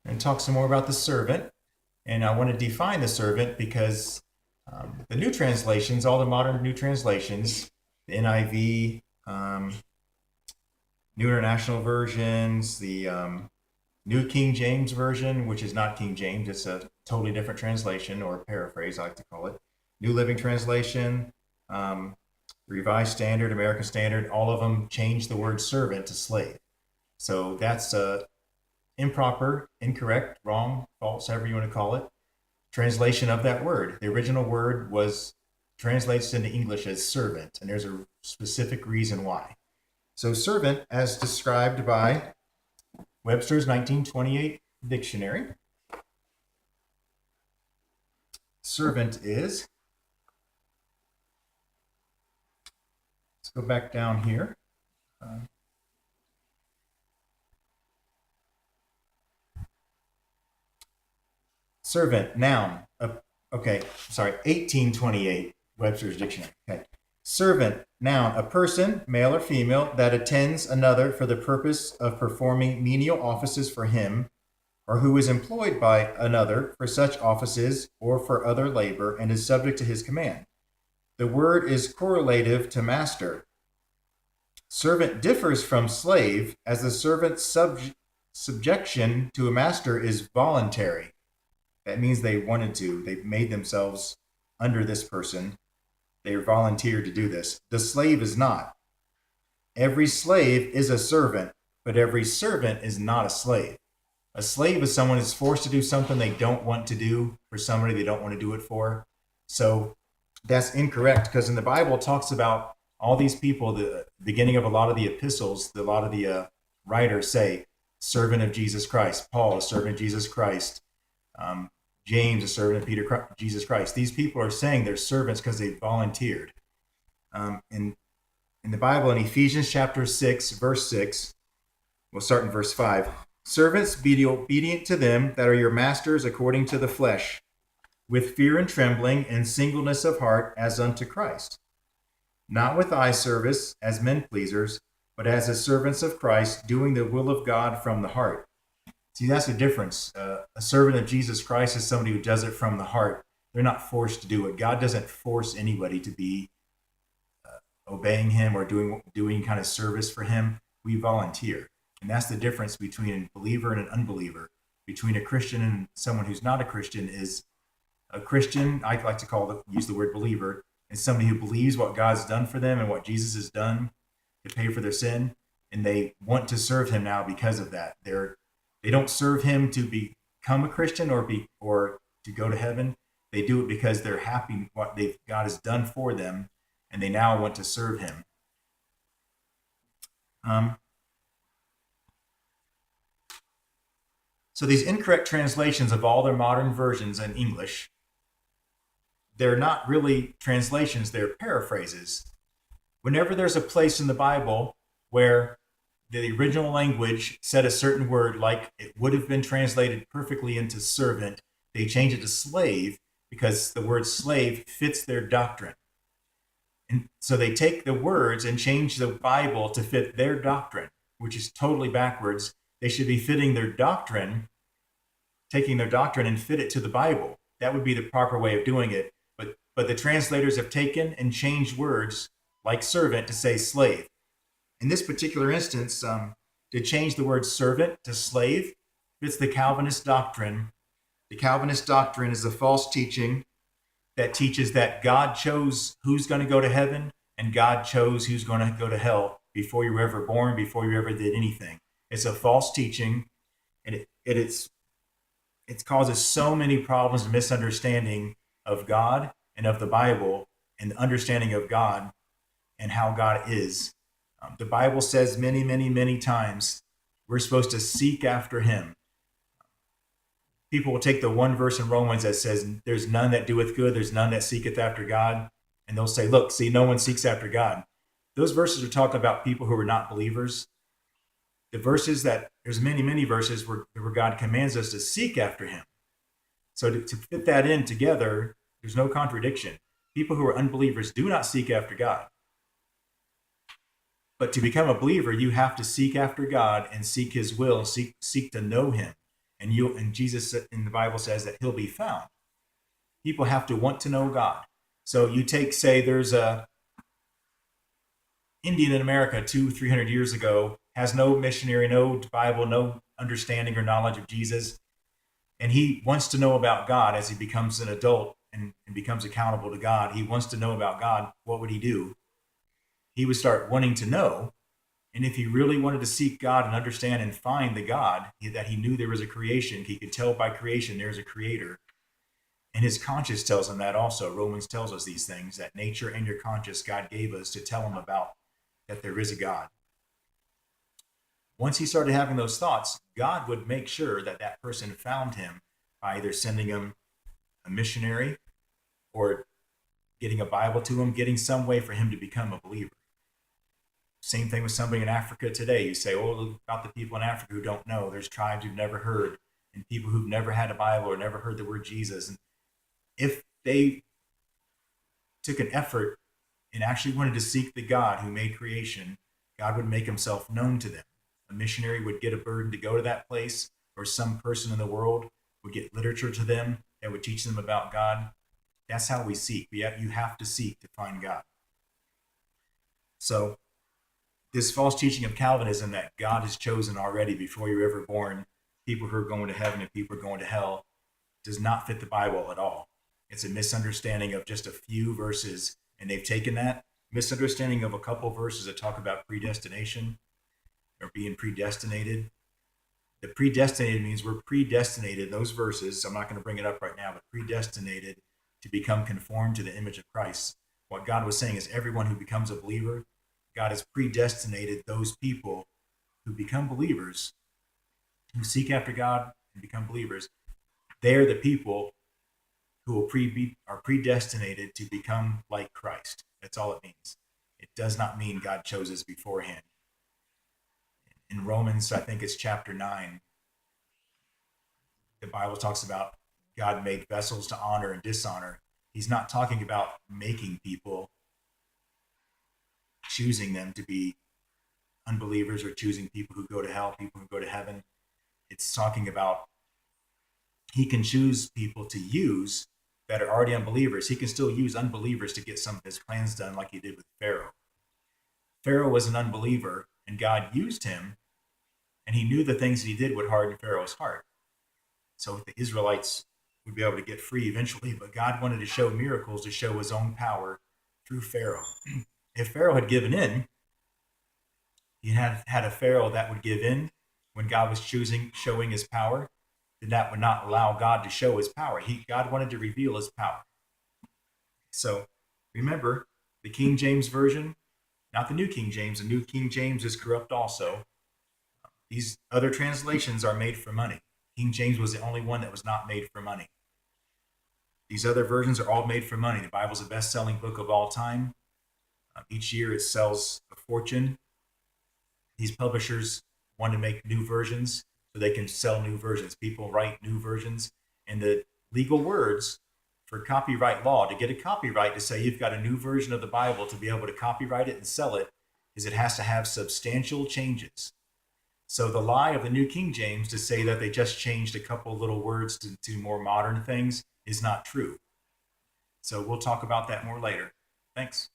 and talk some more about the servant. And I want to define the servant because the new translations, all the modern new translations, the NIV, New International Versions, the New King James Version, which is not King James, it's a totally different translation, or paraphrase, I like to call it. New Living Translation, Revised Standard, American Standard, all of them change the word servant to slave. So that's improper, incorrect, wrong, false, however you want to call it, translation of that word. The original word was translates into English as servant, and there's a specific reason why. So servant, as described by Webster's 1928 dictionary, servant is, let's go back down here. Servant, noun. 1828 Webster's dictionary. Okay. Servant, noun, a person, male or female, that attends another for the purpose of performing menial offices for him, or who is employed by another for such offices or for other labor and is subject to his command. The word is correlative to master. Servant differs from slave, as the servant's subjection to a master is voluntary. That means they wanted to. They made themselves under this person. They volunteered to do this. The slave is not. Every slave is a servant, but every servant is not a slave. A slave is someone who's forced to do something they don't want to do for somebody they don't want to do it for. So that's incorrect, because in the Bible it talks about all these people, the beginning of a lot of the epistles, a lot of the writers say, servant of Jesus Christ. Paul, a servant of Jesus Christ. James, a servant of Jesus Christ. These people are saying they're servants because they volunteered. In the Bible, in Ephesians chapter 6, verse 6, we'll start in verse 5. Servants, be obedient to them that are your masters according to the flesh, with fear and trembling and singleness of heart as unto Christ. Not with eye service as men pleasers, but as the servants of Christ, doing the will of God from the heart. See, that's the difference. A servant of Jesus Christ is somebody who does it from the heart. They're not forced to do it. God doesn't force anybody to be obeying him or doing kind of service for him. We volunteer. And that's the difference between a believer and an unbeliever. Between a Christian and someone who's not a Christian is a Christian, I like to use the word believer, is somebody who believes what God's done for them and what Jesus has done to pay for their sin. And they want to serve him now because of that. They don't serve him to become a Christian or to go to heaven. They do it because they're happy what God has done for them, and they now want to serve him. So these incorrect translations of all their modern versions in English, they're not really translations, they're paraphrases. Whenever there's a place in the Bible where the original language said a certain word, like it would have been translated perfectly into servant, they change it to slave because the word slave fits their doctrine. And so they take the words and change the Bible to fit their doctrine, which is totally backwards. They should be fitting their doctrine, taking their doctrine and fit it to the Bible. That would be the proper way of doing it. But the translators have taken and changed words like servant to say slave. In this particular instance, to change the word servant to slave fits the Calvinist doctrine. The Calvinist doctrine is a false teaching that teaches that God chose who's going to go to heaven and God chose who's going to go to hell before you were ever born, before you ever did anything. It's a false teaching, and it causes so many problems and misunderstanding of God and of the Bible and the understanding of God and how God is. The Bible says many, many, many times we're supposed to seek after him. People will take the one verse in Romans that says, there's none that doeth good, there's none that seeketh after God. And they'll say, look, see, no one seeks after God. Those verses are talking about people who are not believers. The verses there's many, many verses where God commands us to seek after him. So to fit that in together, there's no contradiction. People who are unbelievers do not seek after God. But to become a believer, you have to seek after God and seek his will, seek to know him. And Jesus in the Bible says that he'll be found. People have to want to know God. So you take, say, there's a Indian in America 200-300 years ago, has no missionary, no Bible, no understanding or knowledge of Jesus, and he wants to know about God as he becomes an adult and becomes accountable to God. He wants to know about God. What would he do? He would start wanting to know. And if he really wanted to seek God and understand and find the God that he knew there was a creation, he could tell by creation there's a creator. And his conscience tells him that also. Romans tells us these things, that nature and your conscience God gave us to tell him about that there is a God. Once he started having those thoughts, God would make sure that that person found him by either sending him a missionary or getting a Bible to him, getting some way for him to become a believer. Same thing with somebody in Africa today. You say, oh, about the people in Africa who don't know. There's tribes you've never heard and people who've never had a Bible or never heard the word Jesus. And if they took an effort and actually wanted to seek the God who made creation, God would make himself known to them. A missionary would get a burden to go to that place, or some person in the world would get literature to them that would teach them about God. That's how we seek. You have to seek to find God. So this false teaching of Calvinism that God has chosen already before you're ever born, people who are going to heaven and people who are going to hell, does not fit the Bible at all. It's a misunderstanding of just a few verses, and they've taken that misunderstanding of a couple verses that talk about predestination or being predestinated. The predestinated means we're predestinated, those verses, I'm not going to bring it up right now, but predestinated to become conformed to the image of Christ. What God was saying is everyone who becomes a believer, God has predestinated those people who become believers, who seek after God and become believers. They're the people who are predestinated to become like Christ. That's all it means. It does not mean God chose us beforehand. In Romans, I think it's chapter 9, the Bible talks about God made vessels to honor and dishonor. He's not talking about making people, choosing them to be unbelievers or choosing people who go to hell, people who go to heaven. It's talking about he can choose people to use that are already unbelievers. He can still use unbelievers to get some of his plans done, like he did with Pharaoh. Pharaoh was an unbeliever, and God used him, and he knew the things that he did would harden Pharaoh's heart. So the Israelites would be able to get free eventually, but God wanted to show miracles to show his own power through Pharaoh. If Pharaoh had given in, he had a Pharaoh that would give in when God was showing his power, then that would not allow God to show his power. God wanted to reveal his power. So remember, the King James Version, not the New King James. The New King James is corrupt also. These other translations are made for money. King James was the only one that was not made for money. These other versions are all made for money. The Bible's the best-selling book of all time. Each year it sells a fortune. These publishers want to make new versions so they can sell new versions. People write new versions. And the legal words for copyright law, to get a copyright, to say you've got a new version of the Bible, to be able to copyright it and sell it, is it has to have substantial changes. So the lie of the New King James to say that they just changed a couple little words to more modern things is not true. So we'll talk about that more later. Thanks.